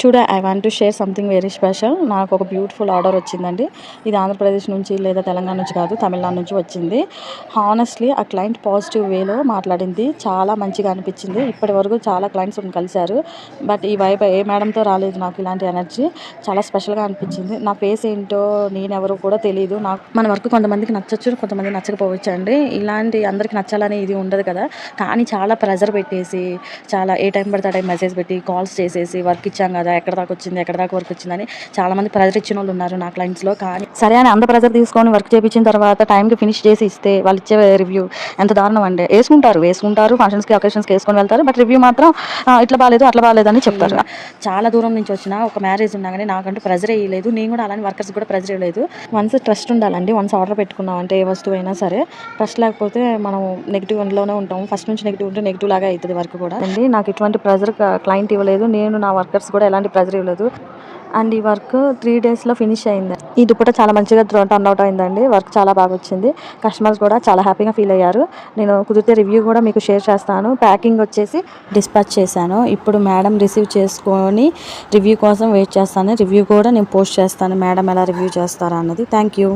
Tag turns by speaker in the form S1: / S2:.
S1: Today I want to share something very special. నాకు ఒక beautiful order వచ్చిందండి. ఇది ఆంధ్రప్రదేశ్ నుంచి లేదా తెలంగాణ నుంచి కాదు, తమిళనాడు నుంచి వచ్చింది. హానెస్ట్లీ ఆ క్లయింట్ పాజిటివ్ వేలో మాట్లాడింది, చాలా మంచిగా అనిపించింది. ఇప్పటి వరకు చాలా క్లయింట్స్ కలిశారు, బట్ ఈ వైబ్ ఏ మేడంతో రాలేదు. నాకు ఇలాంటి ఎనర్జీ చాలా స్పెషల్గా అనిపించింది. నా ఫేస్ ఏంటో నేనెవరో కూడా తెలియదు. నాకు మన వర్క్ కొంతమందికి నచ్చచ్చు, కొంతమంది నచ్చకపోవచ్చు అండి. ఇలాంటి అందరికి నచ్చాలని ఇది ఉండదు కదా. కానీ చాలా ప్రెజర్ పెట్టేసి, చాలా ఏ టైం పడితే ఆ టైం మెసేజ్ పెట్టి కాల్స్ చేసేసి వర్క్ ఇచ్చాం కదా, ఎక్కడ దాకా వచ్చింది, ఎక్కడ దాకా వర్క్ వచ్చిందని చాలామంది ప్రెజర్ ఇచ్చిన వాళ్ళు ఉన్నారు నా క్లయింట్స్లో. కానీ సరే అని అంత ప్రెజర్ తీసుకొని వర్క్ చేయించిన తర్వాత టైంకి ఫినిష్ చేసి ఇస్తే వాళ్ళు ఇచ్చే రివ్యూ ఎంత దారుణం అండి. వేసుకుంటారు ఫంక్షన్స్కి అకేషన్స్కి వేసుకొని వెళ్తారు, బట్ రివ్యూ మాత్రం ఇట్లా బాగాలేదు అట్లా బాగాలేదు అని చెప్తారు. చాలా దూరం నుంచి వచ్చిన ఒక మ్యారేజ్ ఉన్నా కానీ నాకంటూ ప్రెజర్ వేయలేదు. నేను కూడా అలానే వర్కర్స్ కూడా ప్రెజర్ వేయలేదు. వన్స్ ట్రస్ట్ ఉండాలండి. వన్స్ ఆర్డర్ పెట్టుకున్నాం అంటే ఏ వస్తువు అయినా సరే ట్రస్ట్ లేకపోతే మనం నెగిటివ్ లోనే ఉంటాం. ఫస్ట్ నుంచి నెగిటివ్ ఉంటే నెగిటివ్ లాగా అవుతుంది వర్క్ కూడా అండి. నాకు ఇటువంటి ప్రెజర్ క్లయింట్ ఇవ్వలేదు, నేను నా వర్కర్స్ కూడా ఎలాంటి ప్రెజర్ ఇవ్వలేదు. అండ్ ఈ వర్క్ 3 daysలో ఫినిష్ అయింది. ఈ దుప్పట చాలా మంచిగా టర్న్ అవుట్ అయిందండి. వర్క్ చాలా బాగా వచ్చింది. కస్టమర్స్ కూడా చాలా హ్యాపీగా ఫీల్ అయ్యారు. నేను కుదిరితే రివ్యూ కూడా మీకు షేర్ చేస్తాను. ప్యాకింగ్ వచ్చేసి డిస్పాచ్ చేశాను. ఇప్పుడు మేడం రిసీవ్ చేసుకొని రివ్యూ కోసం వెయిట్ చేస్తాను. రివ్యూ కూడా నేను పోస్ట్ చేస్తాను, మేడం ఎలా రివ్యూ చేస్తారా అన్నది. Thank you.